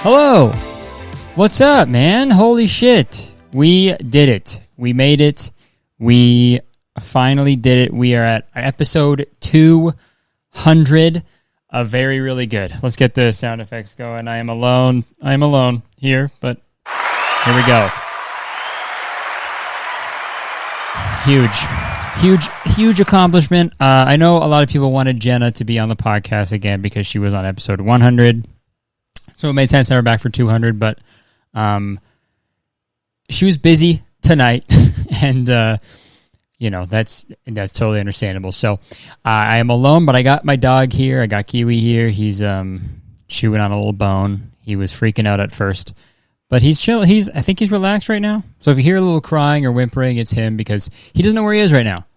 Hello! What's up, man? Holy shit. We did it. We made it. We finally did it. We are at episode 200 of Very Really Good. Let's get the sound effects going. I am alone. Here, but here we go. Huge accomplishment. I know a lot of people wanted Jenna to be on the podcast again because she was on episode 100. So it made sense to have her back for 200, but she was busy tonight, and that's totally understandable. So I am alone, but I got my dog here. I got Kiwi here. He's chewing on a little bone. He was freaking out at first, but he's chill. I think he's relaxed right now. So if you hear a little crying or whimpering, it's him because he doesn't know where he is right now.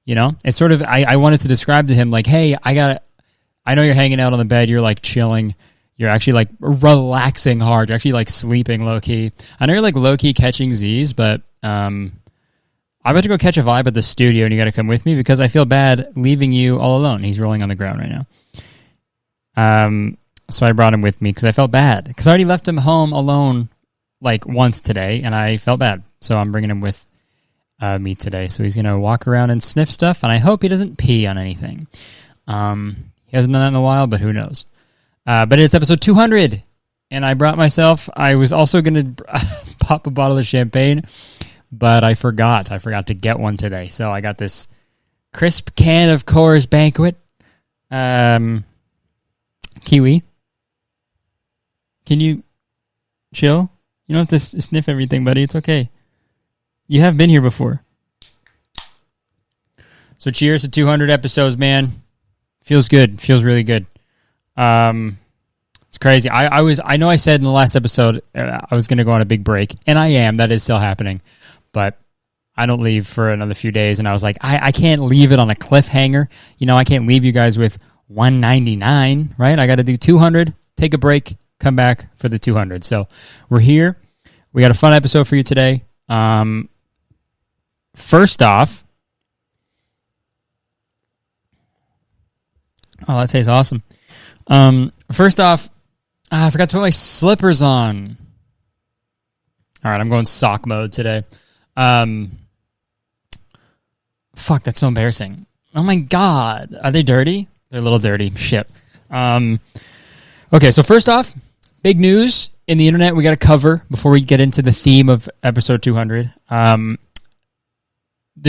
You know, it's sort of I wanted to describe to him like, hey, I know you're hanging out on the bed. You're like chilling. You're actually like relaxing hard. You're actually like sleeping low key. I know you're like low key catching Z's, but I'm about to go catch a vibe at the studio, and you got to come with me because I feel bad leaving you all alone. He's rolling on the ground right now. So I brought him with me because I felt bad because I already left him home alone like once today, and I felt bad. So I'm bringing him with me today. So he's gonna walk around and sniff stuff, and I hope he doesn't pee on anything. He hasn't done that in a while, but who knows? But it's episode 200, and I brought myself. I was also going to pop a bottle of champagne, but I forgot. I forgot to get one today. So I got this crisp can of Coors Banquet. Kiwi, can you chill? You don't have to sniff everything, buddy. It's okay. You have been here before. So cheers to 200 episodes, man. Feels good. Feels really good. It's crazy. I know I said in the last episode I was going to go on a big break, and I am. That is still happening, but I don't leave for another few days, and I was like, I can't leave it on a cliffhanger. You know, I can't leave you guys with 199, right? I got to do 200, take a break, come back for the 200. So we're here. We got a fun episode for you today. First off, oh, that tastes awesome. First off, I forgot to put my slippers on. All right, I'm going sock mode today. Fuck, that's so embarrassing. Oh my God. Are they dirty? They're a little dirty. Shit. Okay, so first off, big news in the internet we got to cover before we get into the theme of episode 200. The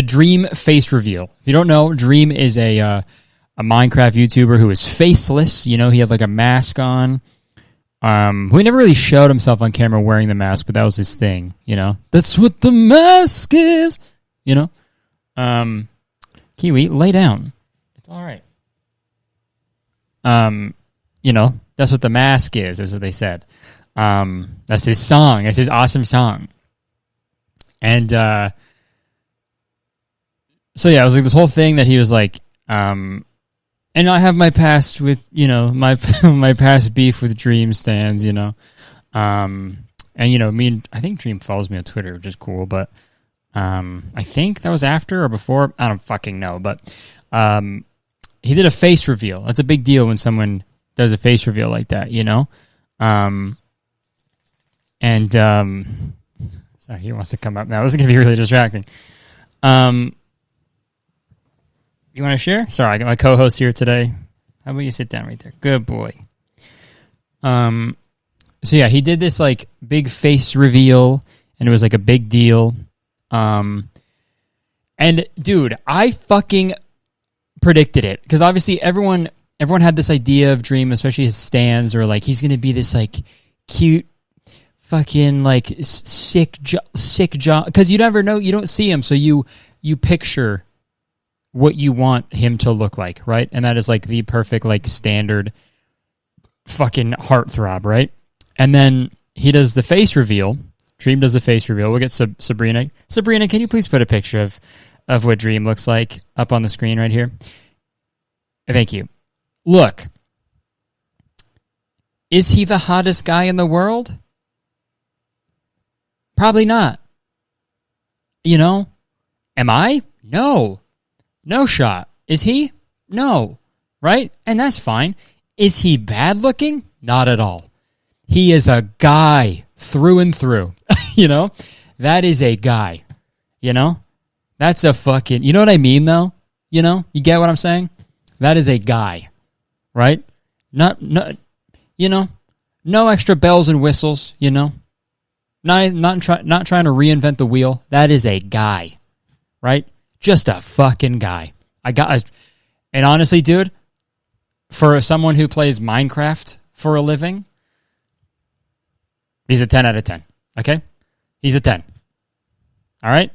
Dream face reveal. If you don't know, Dream is a Minecraft YouTuber who is faceless. You know, he had like a mask on. He never really showed himself on camera wearing the mask, but that was his thing, you know? That's what the mask is, you know? Kiwi, lay down. It's all right. You know, that's what the mask is what they said. That's his song. That's his awesome song. And, so yeah, it was like this whole thing that he was like, and I have my past with, you know, my past beef with Dream stands, you know. And, you know, I think Dream follows me on Twitter, which is cool, but I think that was after or before. I don't fucking know, but he did a face reveal. That's a big deal when someone does a face reveal like that, you know. Sorry, he wants to come up now. This is going to be really distracting. You want to share? Sorry, I got my co-host here today. How about you sit down right there? Good boy. So yeah, he did this like big face reveal, and it was like a big deal. And dude, I fucking predicted it because obviously everyone had this idea of Dream, especially his stands, or like he's gonna be this like cute, fucking like sick John. Because you never know, you don't see him, so you picture what you want him to look like, right? And that is like the perfect, like standard fucking heartthrob, right? And then he does the face reveal. Dream does the face reveal. We'll get Sabrina. Sabrina, can you please put a picture of what Dream looks like up on the screen right here? Thank you. Look. Is he the hottest guy in the world? Probably not. You know? Am I? No. No shot. Is he? No. Right? And that's fine. Is he bad looking? Not at all. He is a guy through and through. You know? That is a guy. You know? That's a fucking... You know what I mean, though? You know? You get what I'm saying? That is a guy. Right? Not you know? No extra bells and whistles, you know? Not trying to reinvent the wheel. That is a guy. Right? Just a fucking guy. And honestly, dude, for someone who plays Minecraft for a living, he's a 10 out of 10. Okay? He's a 10. All right?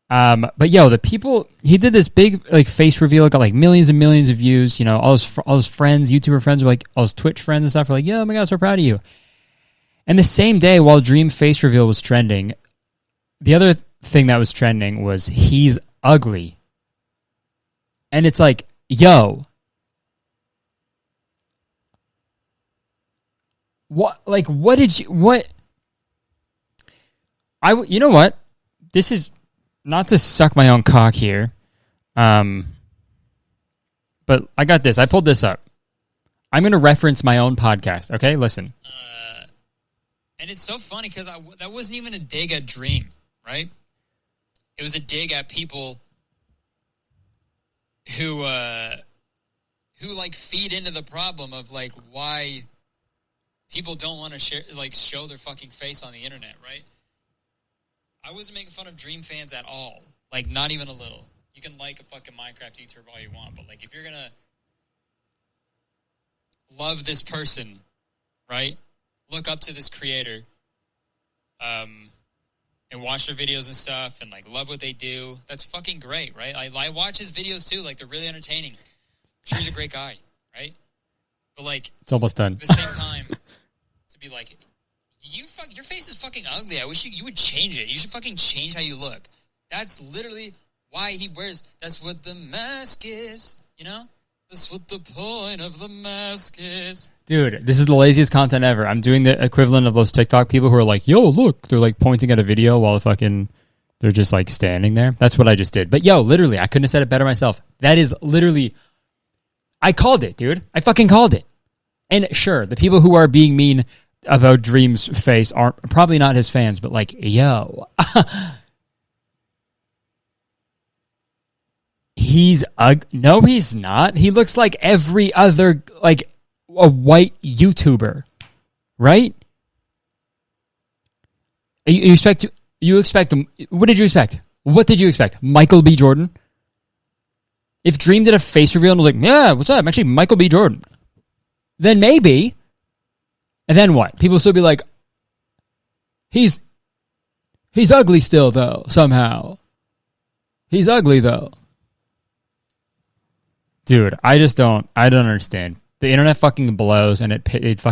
But yo, the people, he did this big like face reveal, got like millions and millions of views. You know, all his friends, YouTuber friends, were like, all his Twitch friends and stuff were like, "Yo, oh my god, so proud of you." And the same day, while Dream face reveal was trending, the other thing that was trending was he's ugly, and it's like, yo, what? Like, what did you? What? You know what? This is. Not to suck my own cock here, but I got this. I pulled this up. I'm going to reference my own podcast, okay? Listen. And it's so funny because that wasn't even a dig at Dream, right? It was a dig at people who like feed into the problem of like why people don't want to show their fucking face on the internet, right? I wasn't making fun of Dream fans at all. Like, not even a little. You can like a fucking Minecraft YouTuber all you want, but, like, if you're gonna love this person, right? Look up to this creator, and watch their videos and stuff, and, like, love what they do. That's fucking great, right? I watch his videos, too. Like, they're really entertaining. I'm sure he's a great guy, right? But, like... It's almost done. At the same time, to be like... Your face is fucking ugly. I wish you would change it. You should fucking change how you look. That's literally why he wears... That's what the mask is, you know? That's what the point of the mask is. Dude, this is the laziest content ever. I'm doing the equivalent of those TikTok people who are like, yo, look. They're like pointing at a video while they're just like standing there. That's what I just did. But yo, literally, I couldn't have said it better myself. That is literally... I called it, dude. I fucking called it. And sure, the people who are being mean... about Dream's face aren't probably not his fans, but like, yo, no, he's not. He looks like every other, like a white YouTuber, right? You expect him. What did you expect? What did you expect? Michael B. Jordan? If Dream did a face reveal and was like, yeah, what's up? I'm actually Michael B. Jordan. Then maybe. And then what? People will still be like, he's ugly still, though, somehow. He's ugly, though. Dude, I don't understand. The internet fucking blows, and it's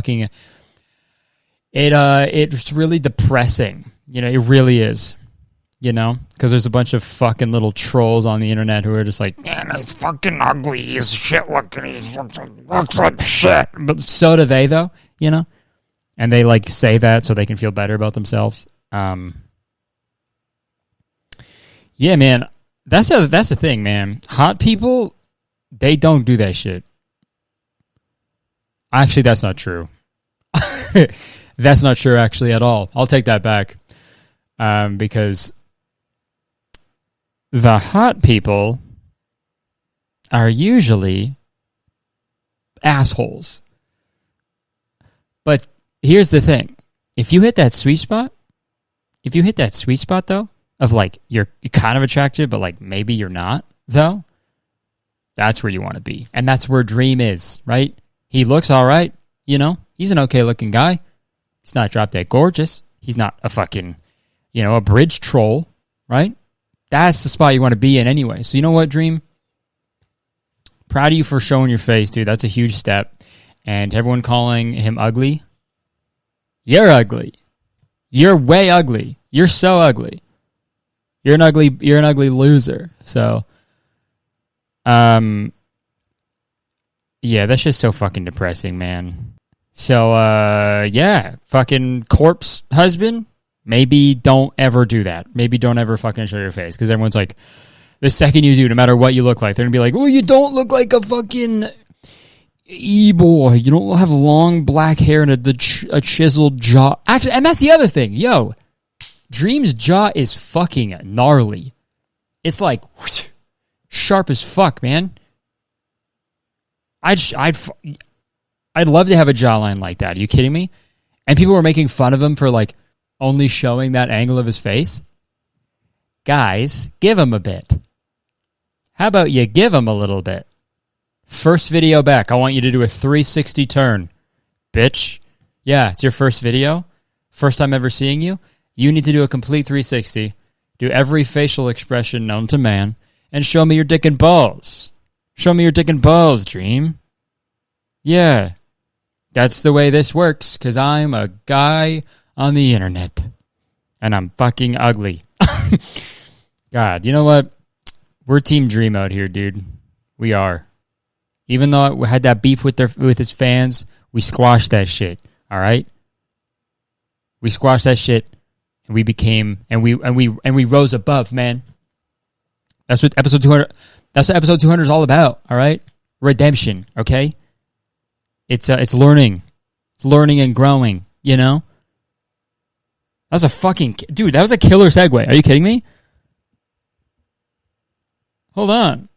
really depressing. You know, it really is. You know? Because there's a bunch of fucking little trolls on the internet who are just like, man, he's fucking ugly, he's shit looking, he looks like shit. But so do they, though, you know? And they, like, say that so they can feel better about themselves. Yeah, man. That's the thing, man. Hot people, they don't do that shit. Actually, that's not true. That's not true, actually, at all. I'll take that back. Because the hot people are usually assholes. But here's the thing. If you hit that sweet spot, though, of like you're kind of attractive, but like maybe you're not, though, that's where you want to be. And that's where Dream is, right? He looks all right, you know? He's an okay looking guy. He's not drop dead gorgeous. He's not a fucking, you know, a bridge troll, right? That's the spot you want to be in anyway. So you know what, Dream? Proud of you for showing your face, dude. That's a huge step. And everyone calling him ugly, you're ugly. You're way ugly. You're so ugly. You're an ugly loser. So, yeah, that's just so fucking depressing, man. So, yeah, fucking corpse husband, maybe don't ever do that. Maybe don't ever fucking show your face, because everyone's like, the second you do, no matter what you look like, they're gonna be like, well, you don't look like a fucking boy, you don't have long black hair and a chiseled jaw. Actually, and that's the other thing. Yo, Dream's jaw is fucking gnarly. It's like whoosh, sharp as fuck, man. I'd love to have a jawline like that. Are you kidding me? And people were making fun of him for like only showing that angle of his face. Guys, give him a bit. How about you give him a little bit? First video back, I want you to do a 360 turn. Bitch. Yeah, it's your first video. First time ever seeing you. You need to do a complete 360. Do every facial expression known to man. And show me your dick and balls. Show me your dick and balls, Dream. Yeah. That's the way this works, because I'm a guy on the internet. And I'm fucking ugly. God, you know what? We're Team Dream out here, dude. We are. Even though we had that beef with his fans, we squashed that shit. All right? We squashed that shit, and we became and we rose above, man. That's what episode 200. That's what episode 200 is all about. All right? Redemption. Okay? It's learning. It's learning and growing. You know? That was a fucking dude. That was a killer segue. Are you kidding me? Hold on.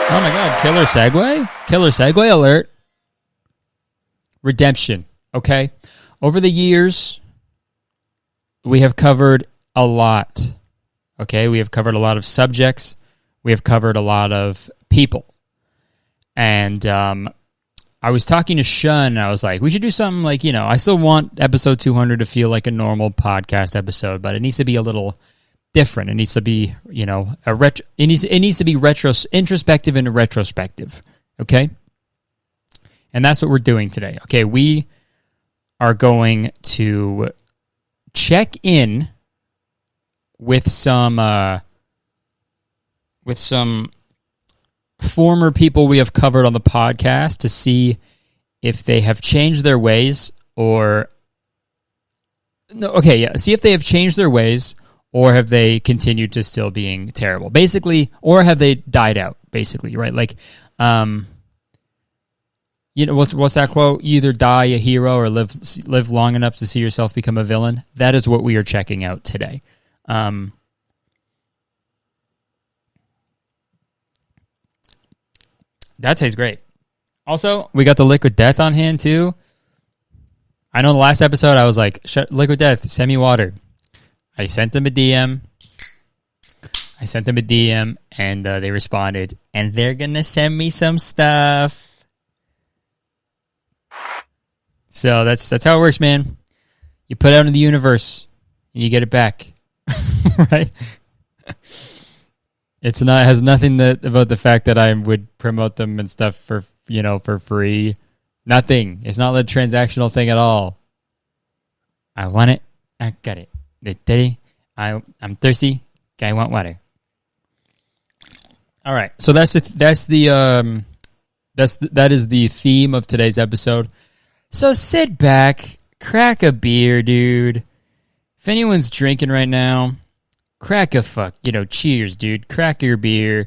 Oh my god, killer segue? Killer segue alert. Redemption, okay? Over the years, we have covered a lot, okay? We have covered a lot of subjects. We have covered a lot of people. And I was talking to Shun, and I was like, we should do something like, you know, I still want episode 200 to feel like a normal podcast episode, but it needs to be a little different. It needs to be, you know, it needs to be introspective and retrospective, okay? And that's what we're doing today. Okay, we are going to check in with some former people we have covered on the podcast to see if they have changed their ways see if they have changed their ways or have they continued to still being terrible, basically, or have they died out, basically, right? Like, you know, what's that quote? You either die a hero or live long enough to see yourself become a villain. That is what we are checking out today. That tastes great. Also, we got the Liquid Death on hand, too. I know the last episode I was like, Liquid Death, send me water. I sent them a DM. And they responded. And they're going to send me some stuff. So that's how it works, man. You put it out in the universe, and you get it back. Right? It has nothing about the fact that I would promote them and stuff for free. Nothing. It's not a transactional thing at all. I want it. I got it. I'm thirsty. I want water. All right. So that is the theme of today's episode. So sit back, crack a beer, dude. If anyone's drinking right now, crack a cheers, dude. Crack your beer.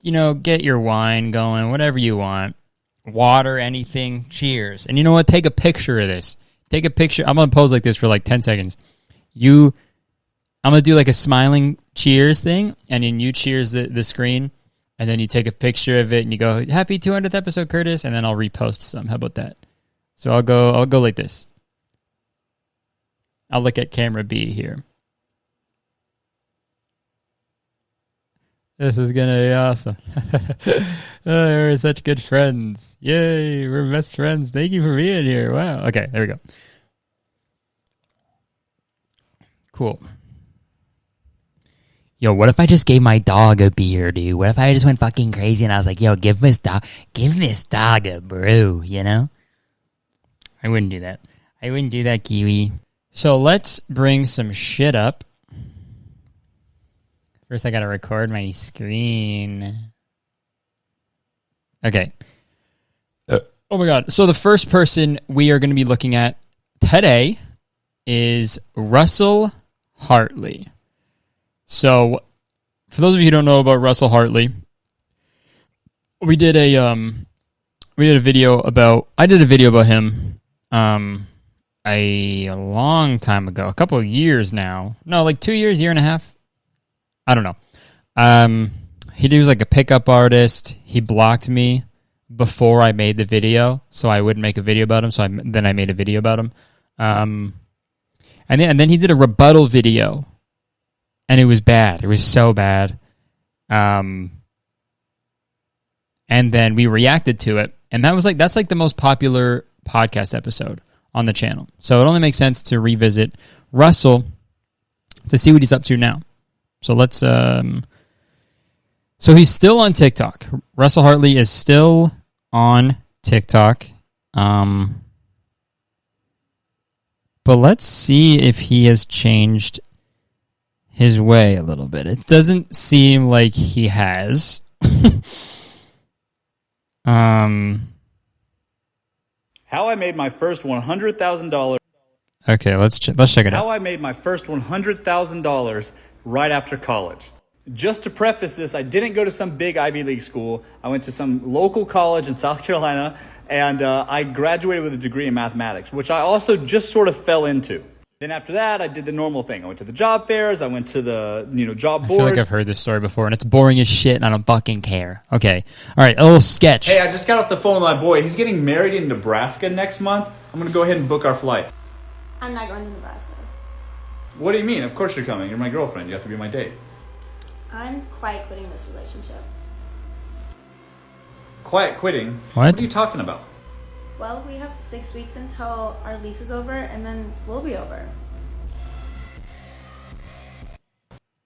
Get your wine going, whatever you want. Water, anything. Cheers. And you know what? Take a picture of this. Take a picture. I'm going to pose like this for like 10 seconds. I'm going to do like a smiling cheers thing, and then you cheers the screen, and then you take a picture of it, and you go, happy 200th episode, Curtis, and then I'll repost some. How about that? So I'll go like this. I'll look at camera B here. This is going to be awesome. We're such good friends. Yay, we're best friends. Thank you for being here. Wow. Okay, there we go. Cool. Yo, what if I just gave my dog a beer, dude? What if I just went fucking crazy and I was like, yo, give this dog a brew, you know? I wouldn't do that. I wouldn't do that, Kiwi. So let's bring some shit up. First, I gotta record my screen. Okay. Oh my god. So the first person we are going to be looking at today is Russel Hartley. So for those of you who don't know about Russel Hartley, we did a video about him a long time ago, a couple of years now. No, like 2 years, year and a half. I don't know. He was like a pickup artist. He blocked me before I made the video, so I wouldn't make a video about him. So then I made a video about him. And then he did a rebuttal video, and it was bad. It was so bad. And then we reacted to it, and that's like the most popular podcast episode on the channel. So it only makes sense to revisit Russell to see what he's up to now. So let's. So he's still on TikTok. Russel Hartley is still on TikTok. But let's see if he has changed his way a little bit. It doesn't seem like he has. How I made my first $100,000. Okay, let's check it out. How I made my first $100,000 right after college. Just to preface this, I didn't go to some big Ivy League school. I went to some local college in South Carolina, and I graduated with a degree in mathematics, which I also just sort of fell into. Then after that, I did the normal thing. I went to the job fairs. I went to the job board. I feel like I've heard this story before, and it's boring as shit, and I don't fucking care. Okay. All right, a little sketch. Hey, I just got off the phone with my boy. He's getting married in Nebraska next month. I'm going to go ahead and book our flight. I'm not going to Nebraska. What do you mean? Of course you're coming. You're my girlfriend. You have to be my date. I'm quiet quitting this relationship. Quiet quitting? What are you talking about? Well, we have 6 weeks until our lease is over, and then we'll be over.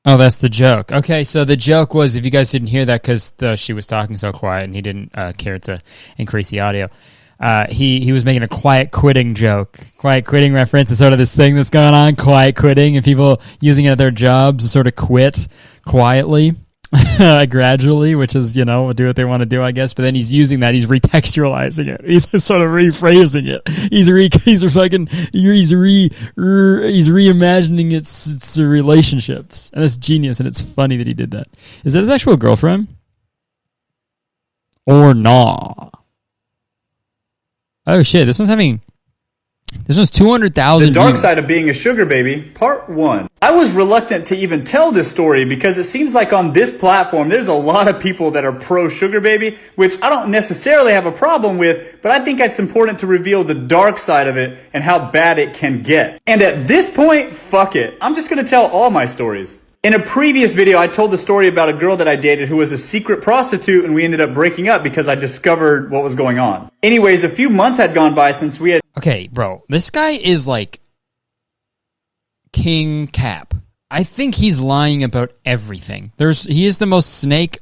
Oh, that's the joke. Okay, so the joke was, if you guys didn't hear that because she was talking so quiet and he didn't care to increase the audio, he was making a quiet quitting joke. Quiet quitting reference is sort of this thing that's going on, quiet quitting, and people using it at their jobs to sort of quit quietly, gradually, which is, do what they want to do, I guess. But then he's using that, he's retextualizing it. He's sort of rephrasing it. He's reimagining its relationships. And it's genius, and it's funny that he did that. Is that his actual girlfriend? Or nah? Oh shit, this one's 200,000 The dark views. side of being a sugar baby, part 1. I was reluctant to even tell this story because it seems like on this platform there's a lot of people that are pro sugar baby, which I don't necessarily have a problem with, but I think it's important to reveal the dark side of it and how bad it can get. And at this point, fuck it. I'm just going to tell all my stories. In a previous video, I told the story about a girl that I dated who was a secret prostitute, and we ended up breaking up because I discovered what was going on. Anyways, a few months had gone by since we had... Okay, bro, this guy is like King Cap. I think he's lying about everything. He is the most snake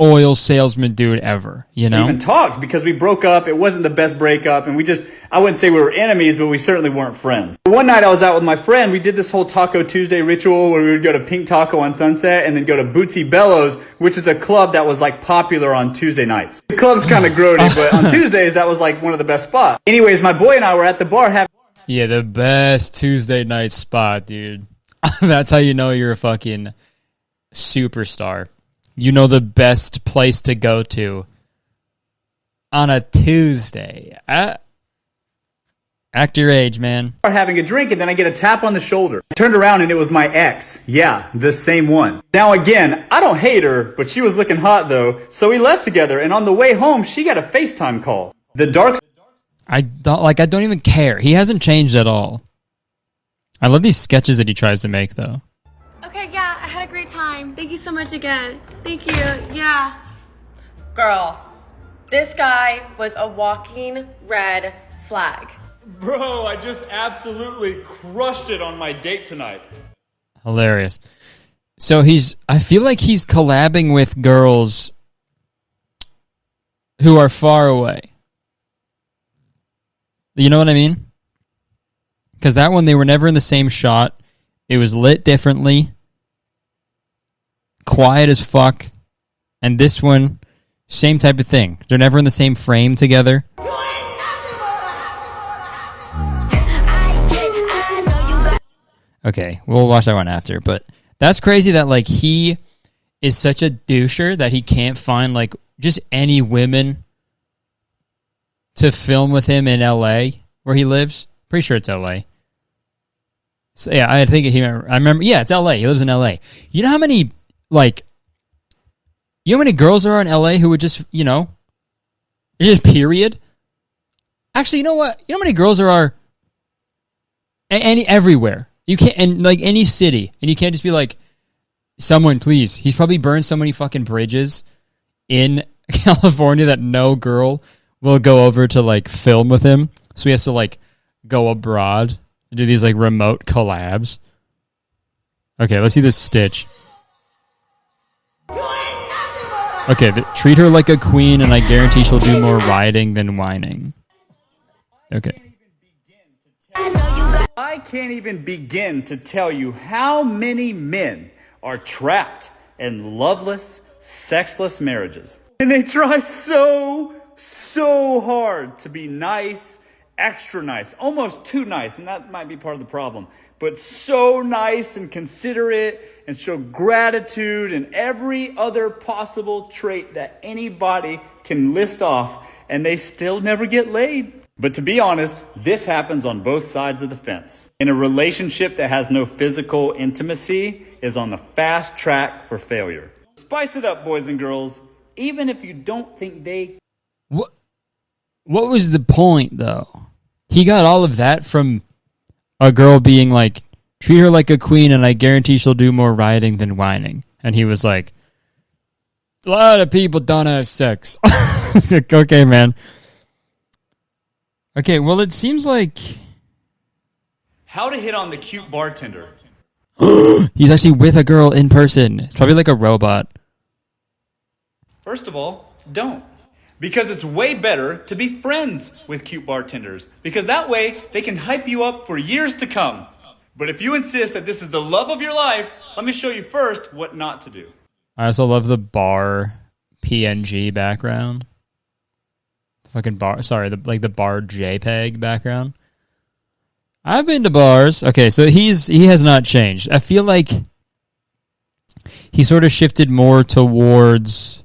oil salesman dude ever, even talked because we broke up. It wasn't the best breakup, and I wouldn't say we were enemies, but we certainly weren't friends. One night I was out with my friend. We did this whole Taco Tuesday ritual where we would go to Pink Taco on Sunset and then go to Bootsy Bellows, which is a club that was like popular on Tuesday nights. The club's kind of grody, but on Tuesdays that was like one of the best spots. Anyways, my boy and I were at the bar having... Yeah, the best Tuesday night spot, dude. That's how you know you're a fucking superstar. You know the best place to go to on a Tuesday. Act your age, man. Having a drink, and then I get a tap on the shoulder. I turned around and it was my ex. Yeah, the same one. Now again, I don't hate her, but she was looking hot though, so we left together, and on the way home, she got a FaceTime call. The dark... I don't even care. He hasn't changed at all. I love these sketches that he tries to make, though. Okay, yeah, I had a great time. Thank you so much again. Thank you, yeah. Girl, this guy was a walking red flag. Bro, I just absolutely crushed it on my date tonight. Hilarious. So I feel like he's collabing with girls who are far away. You know what I mean? Because that one, they were never in the same shot. It was lit differently. Quiet as fuck. And this one, same type of thing. They're never in the same frame together. Okay, we'll watch that one after. But That's crazy that, like, he is such a doucher that he can't find, like, just any women to film with him in L.A. where he lives. Pretty sure it's L.A. So, yeah, I remember, yeah, it's L.A. He lives in L.A. You know how many, like, you know how many girls there are in L.A. who would just, you know, just period? Actually, you know what? You know how many girls there are everywhere? You can't, and like any city, and you can't just be like, someone please. He's probably burned so many fucking bridges in California that no girl will go over to like film with him. So he has to like go abroad to do these like remote collabs. Okay, let's see this stitch. Okay, treat her like a queen, and I guarantee she'll do more riding than whining. Okay. I can't even begin to tell you how many men are trapped in loveless, sexless marriages. And they try so hard to be nice, extra nice, almost too nice, and that might be part of the problem. But so nice and considerate and show gratitude and every other possible trait that anybody can list off, and they still never get laid. But to be honest, this happens on both sides of the fence. In a relationship that has no physical intimacy is on the fast track for failure. Spice it up, boys and girls, even if you don't think they... What was the point, though? He got all of that from a girl being like, treat her like a queen and I guarantee she'll do more riding than whining. And he was like, a lot of people don't have sex. Okay, man. Okay, well, it seems like... How to hit on the cute bartender. He's actually with a girl in person. It's probably like a robot. First of all, don't. Because it's way better to be friends with cute bartenders. Because that way, they can hype you up for years to come. But if you insist that this is the love of your life, let me show you first what not to do. I also love the bar PNG background. Fucking bar, sorry, the bar JPEG background. I've been to bars. Okay, so he has not changed. I feel like he sort of shifted more towards,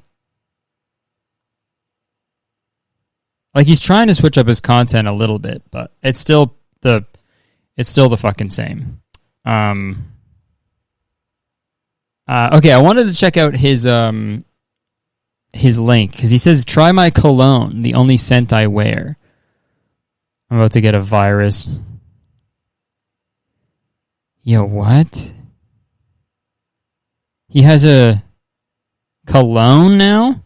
like, he's trying to switch up his content a little bit, but it's still the fucking same. Okay, I wanted to check out his link, because he says, try my cologne, the only scent I wear. I'm about to get a virus. Yo, what? He has a cologne now?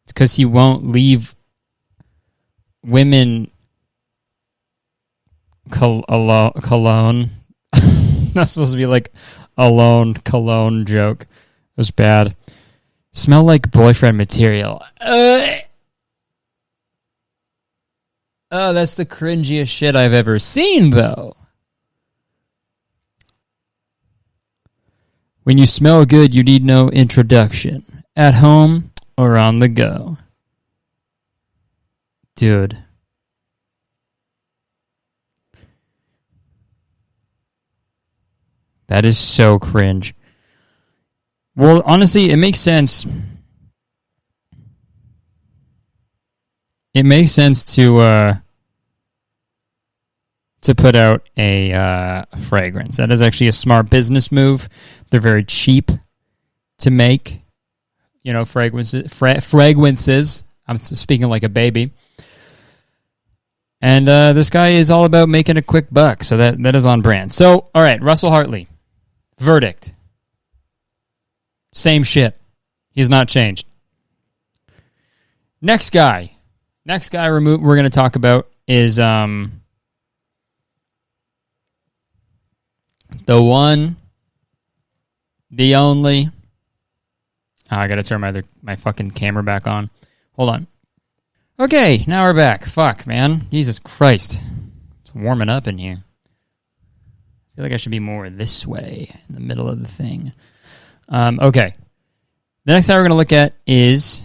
It's because he won't leave women cologne. Not supposed to be like alone cologne joke. It was bad. Smell like boyfriend material. Oh, that's the cringiest shit I've ever seen, though. When you smell good, you need no introduction. At home or on the go. Dude. That is so cringe. Well, honestly, it makes sense. It makes sense to put out a fragrance. That is actually a smart business move. They're very cheap to make. You know, fragrances. I'm speaking like a baby. And this guy is all about making a quick buck, so that is on brand. So, all right, Russel Hartley. Verdict. Same shit. He's not changed. Next guy we're going to talk about is the one, the only. Oh, I got to turn my fucking camera back on. Hold on. Okay, now we're back. Fuck, man. Jesus Christ. It's warming up in here. I feel like I should be more this way in the middle of the thing. Okay. The next guy we're going to look at is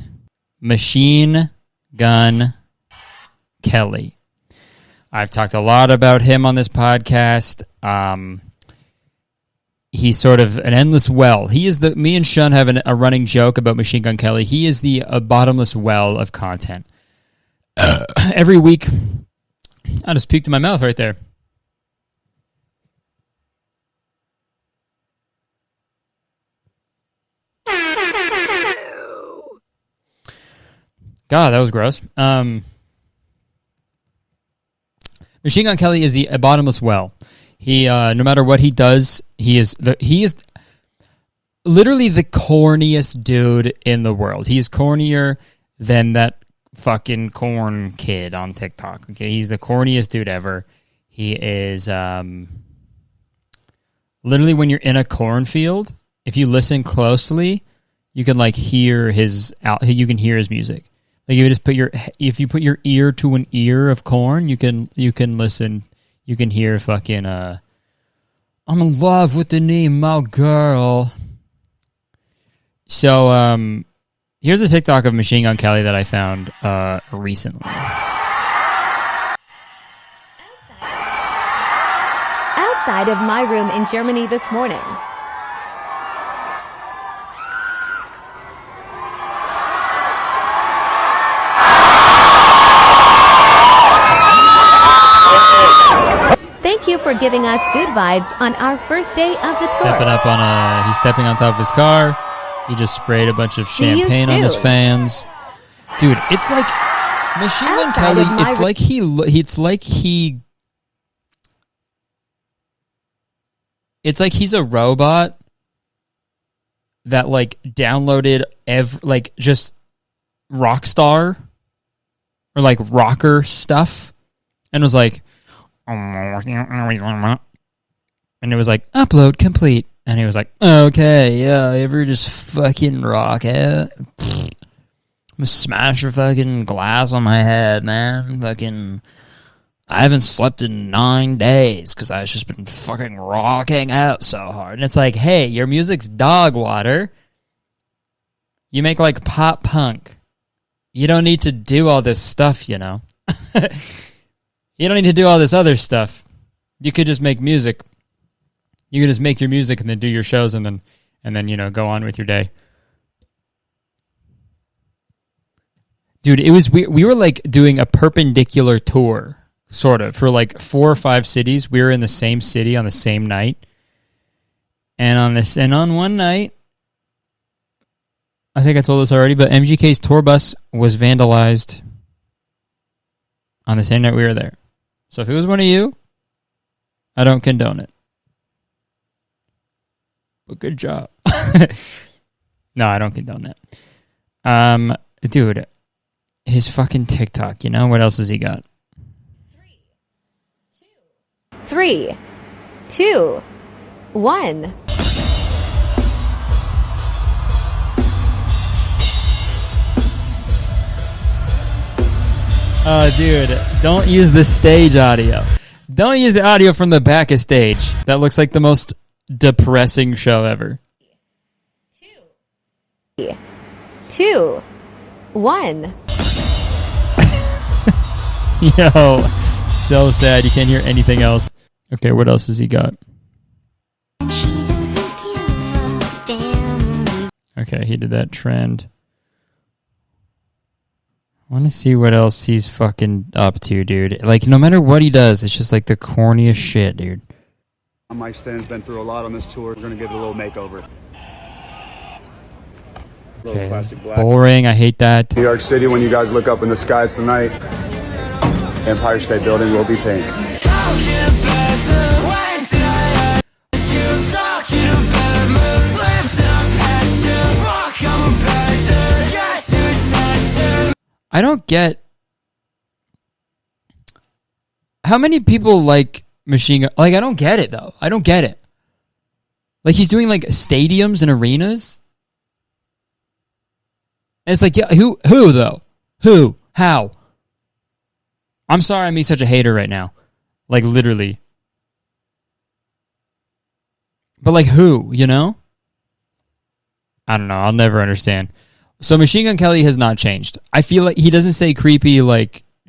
Machine Gun Kelly. I've talked a lot about him on this podcast. He's sort of an endless well. Me and Sean have a running joke about Machine Gun Kelly. He is the bottomless well of content. Every week, I just peeked in my mouth right there. God, that was gross. Machine Gun Kelly is a bottomless well. He, no matter what he does, he is literally the corniest dude in the world. He's cornier than that fucking corn kid on TikTok. Okay, he's the corniest dude ever. He is literally, when you're in a cornfield, if you listen closely, you can hear his music. Like, if you put your ear to an ear of corn, you can listen. You can hear fucking I'm in love with the name my girl. So here's a TikTok of Machine Gun Kelly that I found recently. Outside of my room in Germany this morning. Thank you for giving us good vibes on our first day of the tour. He's stepping on top of his car. He just sprayed a bunch of champagne on his fans. Dude, it's like Machine Gun Kelly. It's like he's a robot that downloaded just Rockstar or rocker stuff and was like, and it was like, upload complete. And he was like, okay, yeah, ever just fucking rock it? I'm gonna smash your fucking glass on my head, man. Fucking, I haven't slept in 9 days because I've just been fucking rocking out so hard. And it's like, hey, your music's dog water. You make pop punk. You don't need to do all this stuff, you know? You don't need to do all this other stuff. You could just make music. You could just make your music and then do your shows and then go on with your day. Dude, it was we were doing a perpendicular tour, sort of, for 4 or 5 cities. We were in the same city on the same night. And on one night, I think I told this already, but MGK's tour bus was vandalized on the same night we were there. So if it was one of you, I don't condone it. But good job. No, I don't condone that. Dude, his fucking TikTok, what else has he got? 3, 2, 1. Oh, dude, don't use the stage audio. Don't use the audio from the back of stage. That looks like the most depressing show ever. 3, 2, 1. Yo, so sad. You can't hear anything else. Okay, what else has he got? Okay, he did that trend. I want to see what else he's fucking up to, dude. No matter what he does, it's just the corniest shit, dude. Mike Stan's been through a lot on this tour. We're going to give it a little makeover. Okay, classic black. Boring. I hate that. New York City, when you guys look up in the skies tonight, Empire State Building will be pink. I don't get how many people like Machine Gun. I don't get it though. I don't get it. He's doing stadiums and arenas, and it's yeah, who though? Who? How? I'm sorry, I'm being such a hater right now. Literally. But who? I don't know. I'll never understand. So Machine Gun Kelly has not changed. I feel like he doesn't say creepy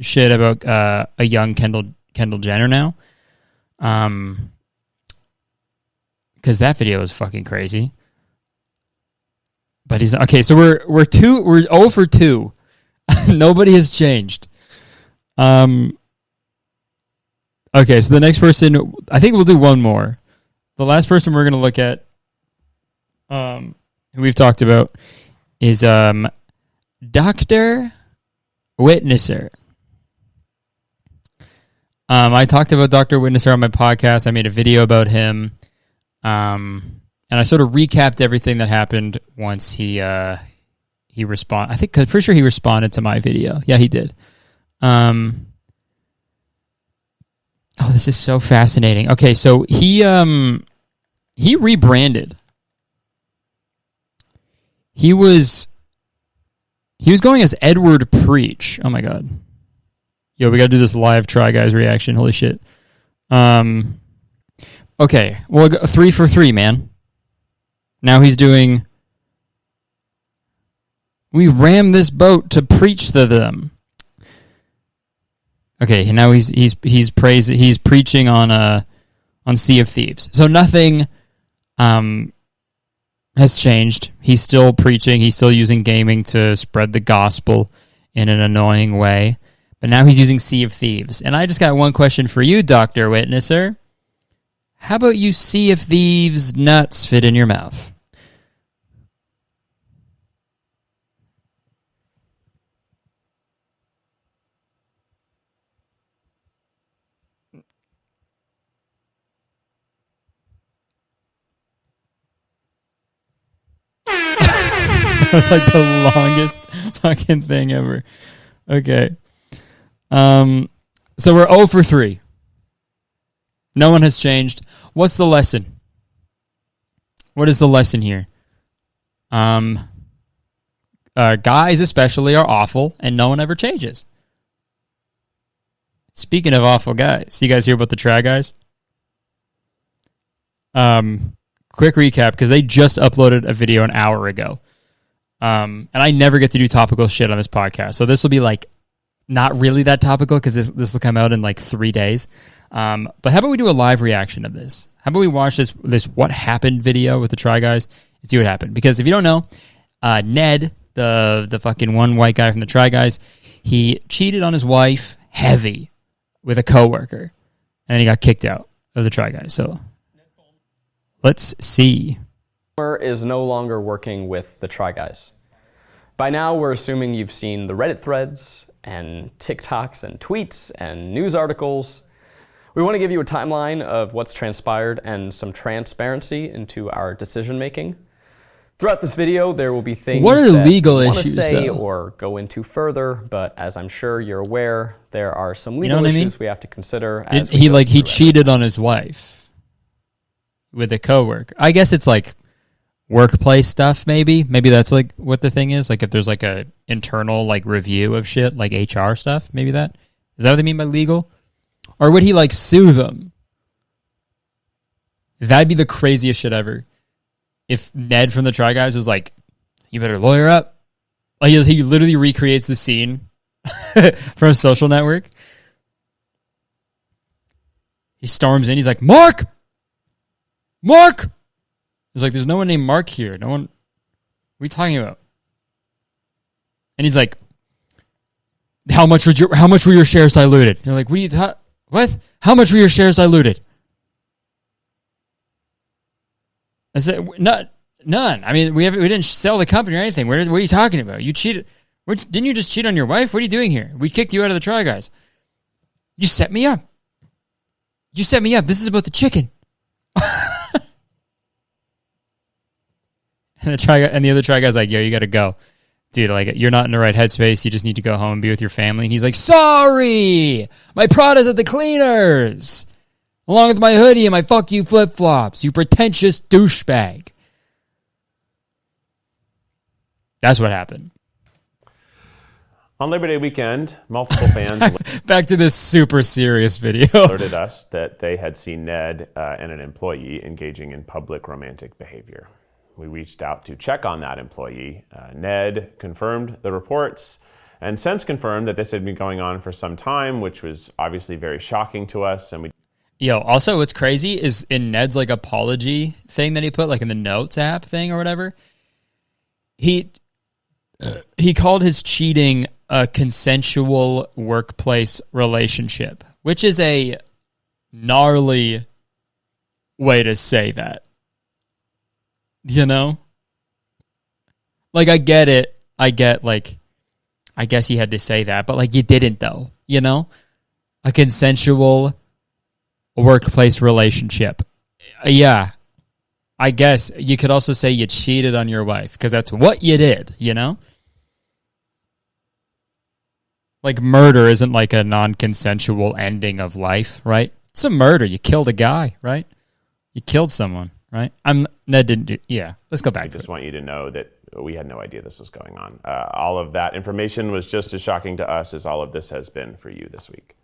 shit about a young Kendall Kendall Jenner now. Because that video is fucking crazy. But he's okay. So we're 0 for 2. Nobody has changed. Okay, so the next person, I think we'll do one more. The last person we're gonna look at, who we've talked about, is DrWitnesser. I talked about DrWitnesser on my podcast. I made a video about him. And I sort of recapped everything that happened once he responded. I'm pretty sure he responded to my video. Yeah, he did. Oh, this is so fascinating. Okay, so he rebranded. He was going as Edward Preach. Oh my god. Yo, we gotta do this live Try Guys reaction. Holy shit. Okay, well, 3 for 3, man. Now he's doing, we ram this boat to preach to them. Okay, and now he's preaching on Sea of Thieves. So nothing has changed. He's still preaching. He's still using gaming to spread the gospel in an annoying way. But now he's using Sea of Thieves. And I just got one question for you, DrWitnesser. How about you see if thieves' nuts fit in your mouth? That was like the longest fucking thing ever. Okay. So we're 0 for 3. No one has changed. What's the lesson? What is the lesson here? Guys especially are awful, and no one ever changes. Speaking of awful guys, you guys hear about the Try Guys? Quick recap, because they just uploaded a video an hour ago. And I never get to do topical shit on this podcast, so this will be like not really that topical because this will come out in like 3 days. But how about we do a live reaction of this? How about we watch this what happened video with the Try Guys and see what happened? Because if you don't know, Ned, the fucking one white guy from the Try Guys, he cheated on his wife heavy with a coworker, and then he got kicked out of the Try Guys. So let's see. Is no longer working with the Try Guys. By now, we're assuming you've seen the Reddit threads and TikToks and tweets and news articles. We want to give you a timeline of what's transpired and some transparency into our decision making. Throughout this video, there will be things what are that legal we want to issues, say though? or go into further, but as I'm sure you're aware, there are some legal You know what I issues mean? we have to consider. He cheated on his wife with a coworker. I guess it's like workplace stuff, maybe that's like what the thing is, like if there's like a internal like review of shit, like HR stuff, maybe that is that what they mean by legal? Or would he like sue them? That'd be the craziest shit ever if Ned from the Try Guys was like, you better lawyer up. Like he literally recreates the scene from Social Network. He storms in, he's like, Mark! He's like, there's no one named Mark here. No one. What are you talking about? And he's like, how much were your shares diluted? And you're like, what? How much were your shares diluted? I said, none. I mean, we didn't sell the company or anything. What are you talking about? You cheated. Didn't you just cheat on your wife? What are you doing here? We kicked you out of the Try Guys. You set me up. This is about the chicken. And the other Try Guy's like, yo, you got to go. Dude, like, you're not in the right headspace. You just need to go home and be with your family. And he's like, sorry, my Prada's at the cleaners, along with my hoodie and my fuck you flip-flops, you pretentious douchebag. That's what happened. On Labor Day weekend, multiple fans back to this super serious video. alerted us that they had seen Ned and an employee engaging in public romantic behavior. We reached out to check on that employee. Ned confirmed the reports and since confirmed that this had been going on for some time, which was obviously very shocking to us. And we also what's crazy is in Ned's like apology thing that he put like in the notes app thing or whatever, he called his cheating a consensual workplace relationship, which is a gnarly way to say that. You know? Like, I get it. I guess he had to say that, but like, you didn't though, you know? A consensual workplace relationship. Yeah. I guess you could also say you cheated on your wife because that's what you did, you know? Like, murder isn't like a non-consensual ending of life, right? It's a murder. You killed a guy, right? You killed someone, right? Ned didn't do. Yeah, let's go back. I just want you to know that we had no idea this was going on. All of that information was just as shocking to us as all of this has been for you this week.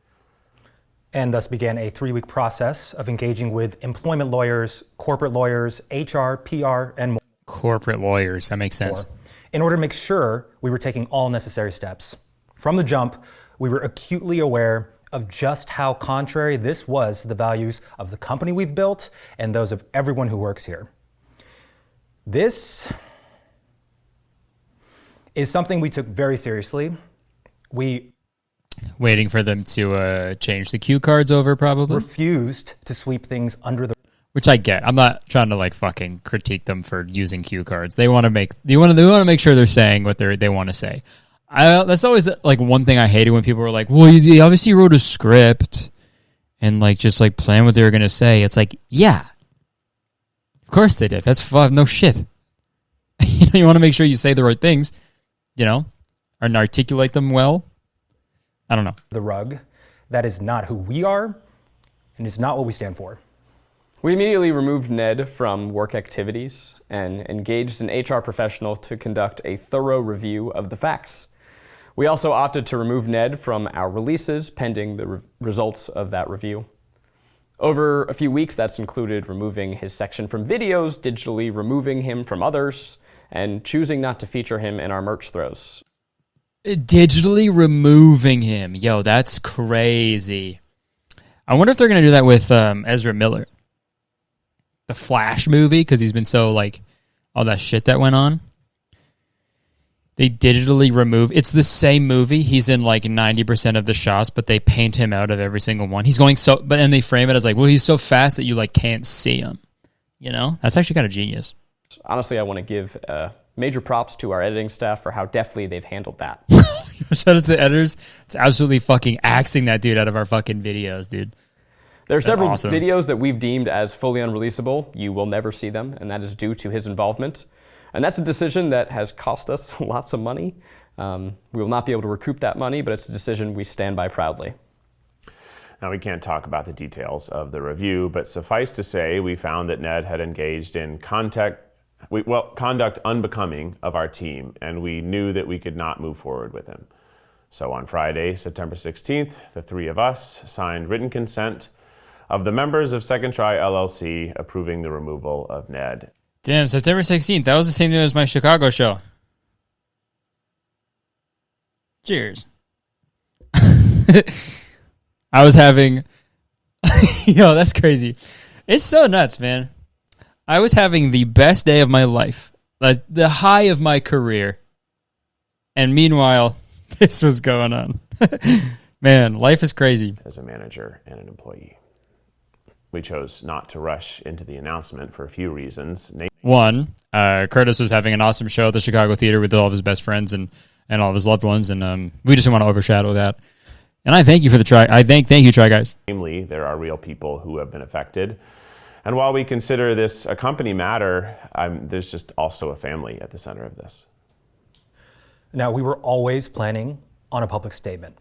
And thus began a 3-week process of engaging with employment lawyers, corporate lawyers, HR, PR, and more. Corporate lawyers, that makes sense. In order to make sure we were taking all necessary steps. From the jump, we were acutely aware of just how contrary this was to the values of the company we've built and those of everyone who works here. This is something we took very seriously. Waiting for them to change the cue cards over, probably. Refused to sweep things under the... Which I get. I'm not trying to like fucking critique them for using cue cards. They want to make sure they're saying what they want to say. That's always like one thing I hated when people were like, well, you obviously wrote a script and like just like plan what they were going to say. It's like, yeah, of course they did. That's fun. No shit. You want to make sure you say the right things, you know, and articulate them well. I don't know. The rug. That is not who we are and is not what we stand for. We immediately removed Ned from work activities and engaged an HR professional to conduct a thorough review of the facts. We also opted to remove Ned from our releases pending the results of that review. Over a few weeks, that's included removing his section from videos, digitally removing him from others, and choosing not to feature him in our merch throws. Digitally removing him. Yo, that's crazy. I wonder if they're going to do that with Ezra Miller. The Flash movie, because he's been so, like, all that shit that went on. They digitally remove... It's the same movie. He's in, like, 90% of the shots, but they paint him out of every single one. He's going so... But then they frame it as, like, well, he's so fast that you, like, can't see him. You know? That's actually kind of genius. Honestly, I want to give major props to our editing staff for how deftly they've handled that. Shout out to the editors. It's absolutely fucking axing that dude out of our fucking videos, dude. There are several videos that we've deemed as fully unreleasable. You will never see them, and that is due to his involvement. And that's a decision that has cost us lots of money. We will not be able to recoup that money, but it's a decision we stand by proudly. Now, we can't talk about the details of the review, but suffice to say, we found that Ned had engaged in conduct unbecoming of our team, and we knew that we could not move forward with him. So on Friday, September 16th, the three of us signed written consent of the members of Second Try LLC approving the removal of Ned. Damn, September 16th. That was the same day as my Chicago show. Cheers. I was having... Yo, that's crazy. It's so nuts, man. I was having the best day of my life. Like, the high of my career. And meanwhile, this was going on. Man, life is crazy. As a manager and an employee. We chose not to rush into the announcement for a few reasons. One, Curtis was having an awesome show at the Chicago Theater with all of his best friends and all of his loved ones, and we just didn't want to overshadow that. And I thank you for the try. Thank you, Try Guys. Namely, there are real people who have been affected. And while we consider this a company matter, there's just also a family at the center of this. Now, we were always planning on a public statement,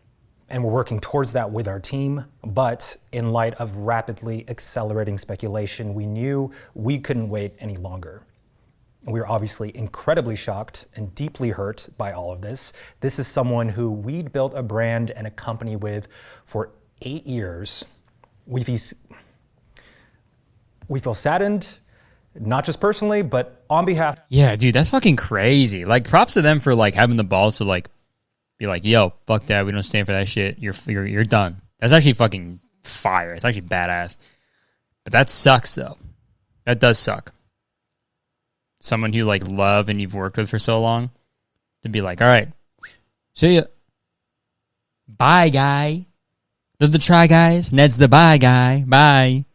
and we're working towards that with our team. But in light of rapidly accelerating speculation, we knew we couldn't wait any longer. And we were obviously incredibly shocked and deeply hurt by all of this. This is someone who we'd built a brand and a company with for 8 years. We feel saddened, not just personally, but on behalf. Yeah, dude, that's fucking crazy. Like, props to them for like having the balls to like Be like, yo, fuck that. We don't stand for that shit. You're done. That's actually fucking fire. It's actually badass. But that sucks, though. That does suck. Someone you like love and you've worked with for so long to be like, all right, see ya. Bye, guy. They're the Try Guys. Ned's the bye guy. Bye.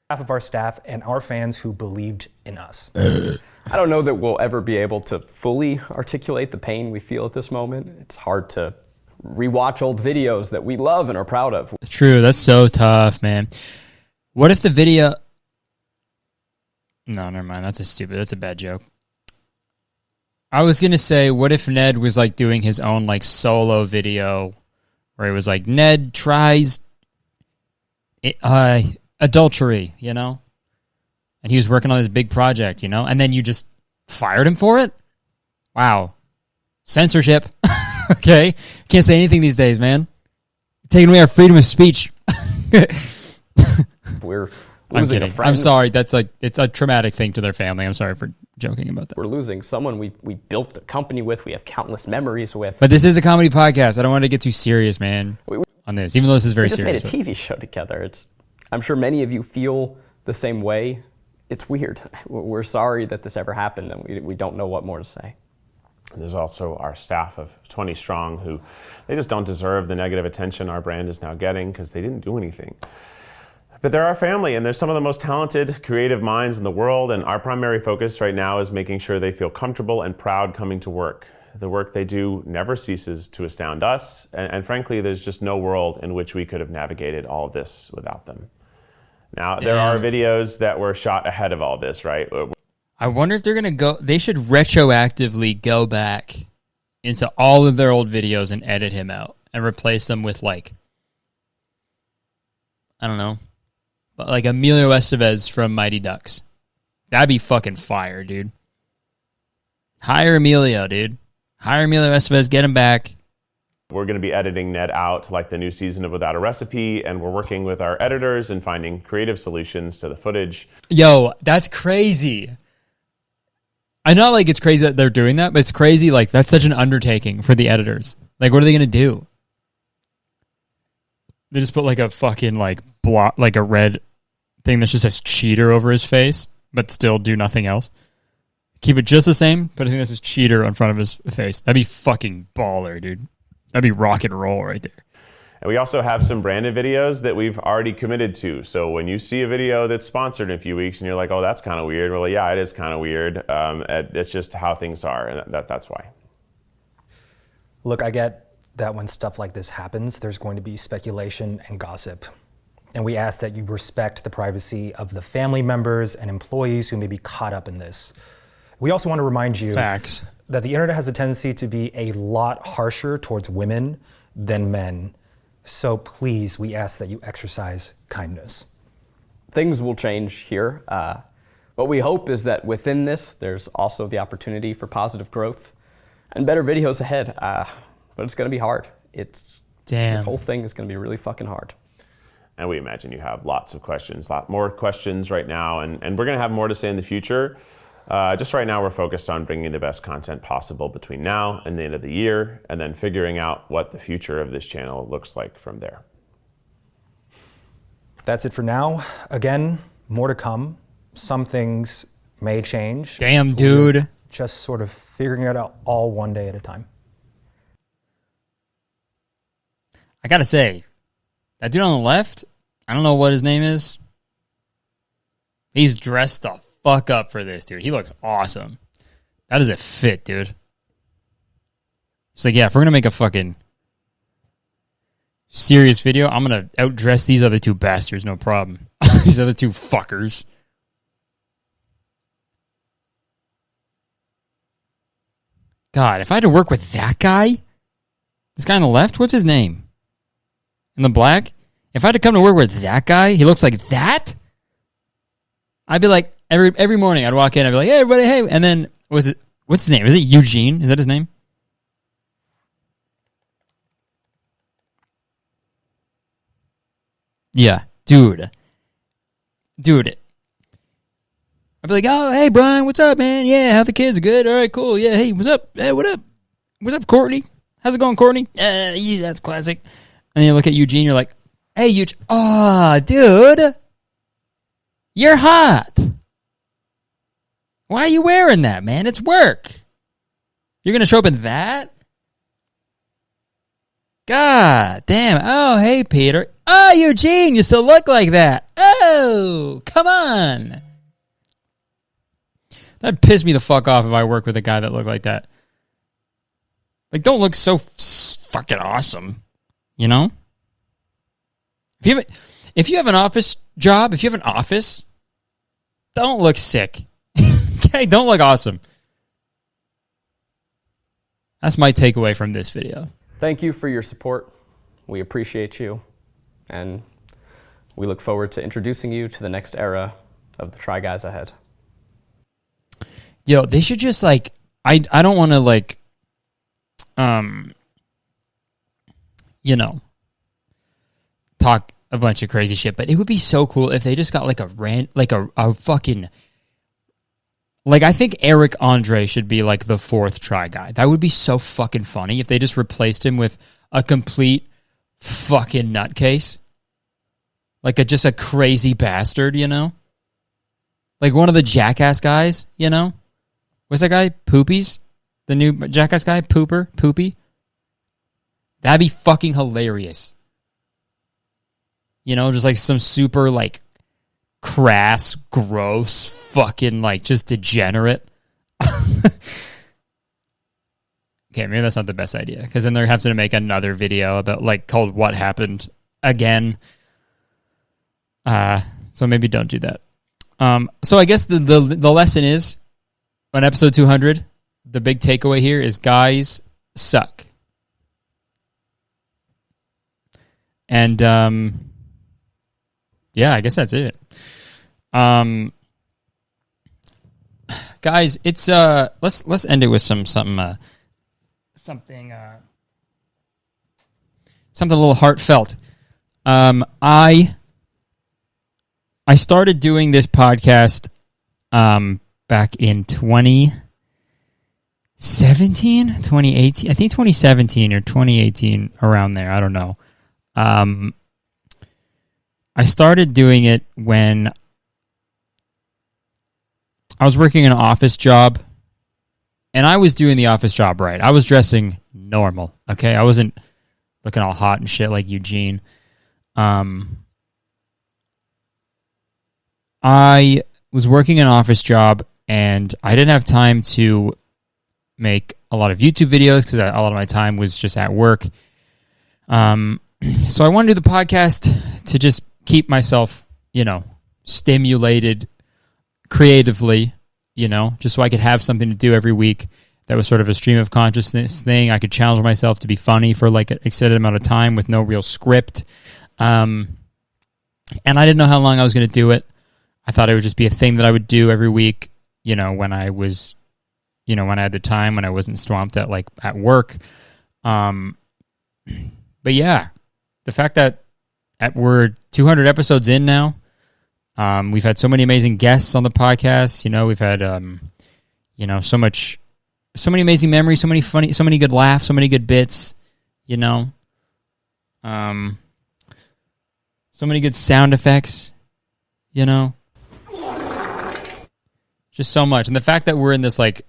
Half of our staff and our fans who believed in us. I don't know that we'll ever be able to fully articulate the pain we feel at this moment. It's hard to rewatch old videos that we love and are proud of. True. That's so tough, man. What if the video... No, never mind. That's a bad joke. I was going to say, what if Ned was like doing his own like solo video where it was like, Ned tries adultery, you know? And he was working on this big project, you know? And then you just fired him for it? Wow. Censorship. Okay? Can't say anything these days, man. Taking away our freedom of speech. We're I'm losing kidding. a friend. I'm sorry. That's like, it's a traumatic thing to their family. I'm sorry for joking about that. We're losing someone we built a company with, we have countless memories with. But this is a comedy podcast. I don't want to get too serious, man, on this, even though this is very we just serious. made a TV show together. I'm sure many of you feel the same way. It's weird. We're sorry that this ever happened, and we don't know what more to say. And there's also our staff of 20 strong who they just don't deserve the negative attention our brand is now getting because they didn't do anything. But they're our family, and they're some of the most talented, creative minds in the world, and our primary focus right now is making sure they feel comfortable and proud coming to work. The work they do never ceases to astound us, and frankly, there's just no world in which we could have navigated all of this without them. Now, there are videos that were shot ahead of all this, right? I wonder if they're going to go... They should retroactively go back into all of their old videos and edit him out and replace them with, like... I don't know. Like Emilio Estevez from Mighty Ducks. That'd be fucking fire, dude. Hire Emilio, dude. Hire Emilio Estevez, get him back. We're going to be editing Ned out like the new season of Without a Recipe, and we're working with our editors and finding creative solutions to the footage. Yo, that's crazy. I know like it's crazy that they're doing that, but it's crazy like that's such an undertaking for the editors. Like what are they going to do? They just put like a fucking like like a red thing that just says cheater over his face, but still do nothing else. Keep it just the same, but I think that says cheater in front of his face. That'd be fucking baller, dude. That'd be rock and roll right there. And we also have some branded videos that we've already committed to. So when you see a video that's sponsored in a few weeks and you're like, oh, that's kind of weird. Well, yeah, it is kind of weird. It's just how things are, and that's why. Look, I get that when stuff like this happens, there's going to be speculation and gossip. And we ask that you respect the privacy of the family members and employees who may be caught up in this. We also want to remind you Facts. that the internet has a tendency to be a lot harsher towards women than men. So please, we ask that you exercise kindness. Things will change here. What we hope is that within this, there's also the opportunity for positive growth and better videos ahead. But it's going to be hard. This whole thing is going to be really fucking hard. And we imagine you have lots of questions, a lot more questions right now, and we're going to have more to say in the future. Just right now, we're focused on bringing the best content possible between now and the end of the year, and then figuring out what the future of this channel looks like from there. That's it for now. Again, more to come. Some things may change. Damn, dude. We're just sort of figuring it out all one day at a time. I gotta say, that dude on the left, I don't know what his name is. He's dressed the fuck up for this, dude. He looks awesome. That is a fit, dude. It's like, yeah, if we're gonna make a fucking serious video, I'm gonna outdress these other two bastards, no problem. These other two fuckers. God, if I had to work with that guy, this guy on the left, what's his name? In the black? If I had to come to work with that guy, he looks like that? I'd be like, every morning I'd walk in, I'd be like, hey, everybody, hey. And then, what's his name? Is it Eugene? Is that his name? Yeah, dude. I'd be like, oh, hey, Brian, what's up, man? Yeah, how the kids? Good? All right, cool. Yeah, hey, what's up? Hey, what up? What's up, Courtney? How's it going, Courtney? Yeah, that's classic. And then you look at Eugene, you're like, hey, Eugene. Oh, dude. You're hot. Why are you wearing that, man? It's work. You're going to show up in that? God damn. Oh, hey, Peter. Oh, Eugene, you still look like that. Oh, come on. That'd piss me the fuck off if I work with a guy that looked like that. Like, don't look so fucking awesome, you know? If you have an office job, if you have an office, don't look sick. Okay, don't look awesome. That's my takeaway from this video. Thank you for your support. We appreciate you. And we look forward to introducing you to the next era of the Try Guys ahead. Yo, they should just, like, I don't want to, like, you know, talk a bunch of crazy shit, but it would be so cool if they just got, like, a fucking, like, I think Eric Andre should be, like, the fourth Try Guy. That would be so fucking funny if they just replaced him with a complete fucking nutcase. Like, just a crazy bastard, you know? Like, one of the Jackass guys, you know? What's that guy? Poopies? The new Jackass guy? Poopy? That'd be fucking hilarious. You know, just like some super, like, crass, gross, fucking, like, just degenerate. Okay, maybe that's not the best idea, because then they're having to make another video about, like, called What Happened Again. So maybe don't do that. So I guess the lesson is, on episode 200, the big takeaway here is guys suck. And yeah, I guess that's it. Guys, it's let's end it with something a little heartfelt. I started doing this podcast back in 2017, 2018. I think 2017 or 2018, around there. I don't know. I started doing it when I was working an office job, and I was doing the office job right. I was dressing normal, okay? I wasn't looking all hot and shit like Eugene. I was working an office job, and I didn't have time to make a lot of YouTube videos because a lot of my time was just at work. So I wanted to do the podcast to just keep myself, you know, stimulated creatively, you know, just so I could have something to do every week that was sort of a stream of consciousness thing. I could challenge myself to be funny for like an extended amount of time with no real script. And I didn't know how long I was going to do it. I thought it would just be a thing that I would do every week, you know, when I was, you know, when I had the time, when I wasn't swamped at work. But yeah, the fact that we're 200 episodes in now, we've had so many amazing guests on the podcast. You know, we've had, you know, so many amazing memories, so many good laughs, so many good bits, you know, so many good sound effects, you know, just so much. And the fact that we're in this like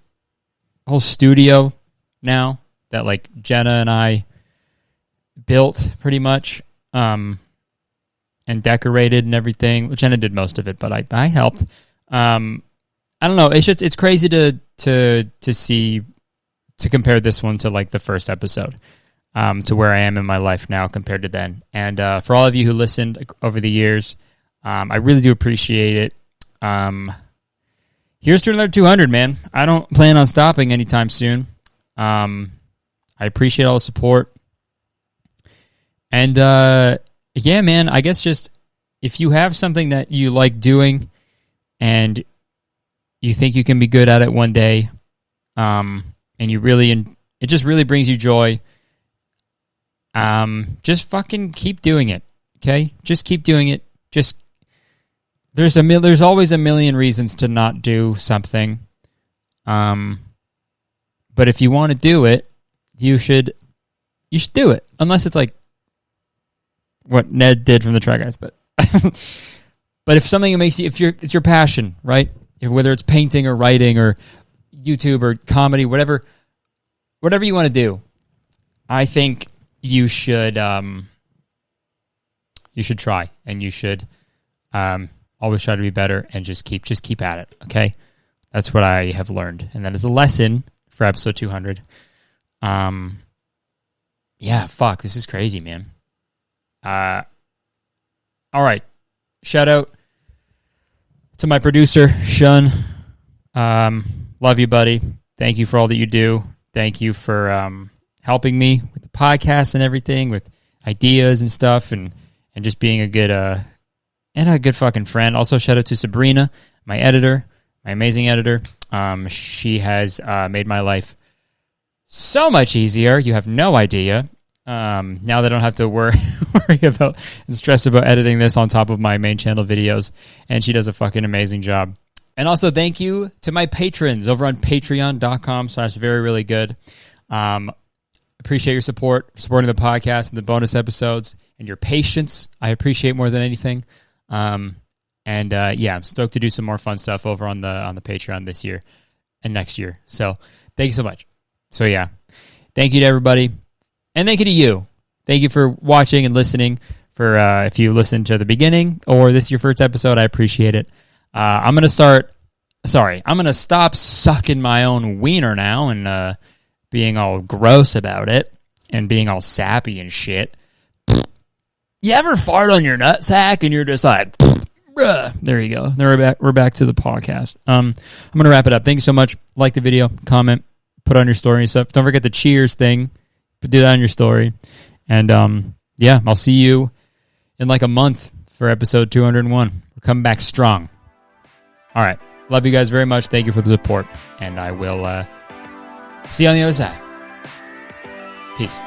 whole studio now that like Jenna and I built pretty much, and decorated and everything. Well, Jenna did most of it, but I helped. I don't know. It's crazy to compare this one to like the first episode, to where I am in my life now compared to then. And for all of you who listened over the years, I really do appreciate it. Here's to another 200, man. I don't plan on stopping anytime soon. I appreciate all the support. And yeah, man, I guess just if you have something that you like doing and you think you can be good at it one day, and it just really brings you joy, just fucking keep doing it, okay? Just keep doing it. Just there's always a million reasons to not do something, but if you want to do it, you should you should do it. Unless it's like what Ned did from the Try Guys. But but if something makes you, it's your passion, right? Whether it's painting or writing or YouTube or comedy, whatever you want to do, I think you should try, and you should always try to be better, and just keep at it. Okay, that's what I have learned, and that is a lesson for episode 200. Yeah, fuck, this is crazy, man. All right, shout out to my producer, Shun. Love you, buddy. Thank you for all that you do. Thank you for helping me with the podcast and everything, with ideas and stuff, and just being a good fucking friend. Also, shout out to Sabrina, my editor, my amazing editor. She has made my life so much easier. You have no idea. Now that I don't have to worry about and stress about editing this on top of my main channel videos, and she does a fucking amazing job. And also, thank you to my patrons over on patreon.com/veryreallygood. Appreciate your supporting the podcast and the bonus episodes, and your patience. I appreciate more than anything. I'm stoked to do some more fun stuff over on the Patreon this year and next year. So thank you so much. So yeah, thank you to everybody, and thank you to you. Thank you for watching and listening. For if you listened to the beginning or this is your first episode, I appreciate it. I'm gonna stop sucking my own wiener now and being all gross about it and being all sappy and shit. You ever fart on your nutsack and you're just like, bruh. There you go. Then we're back to the podcast. I'm gonna wrap it up. Thank you so much. Like the video, comment, put on your story and stuff. Don't forget the cheers thing. Do that on your story. And I'll see you in like a month for episode 201. We're coming back strong. All right. Love you guys very much. Thank you for the support. And I will see you on the other side. Peace.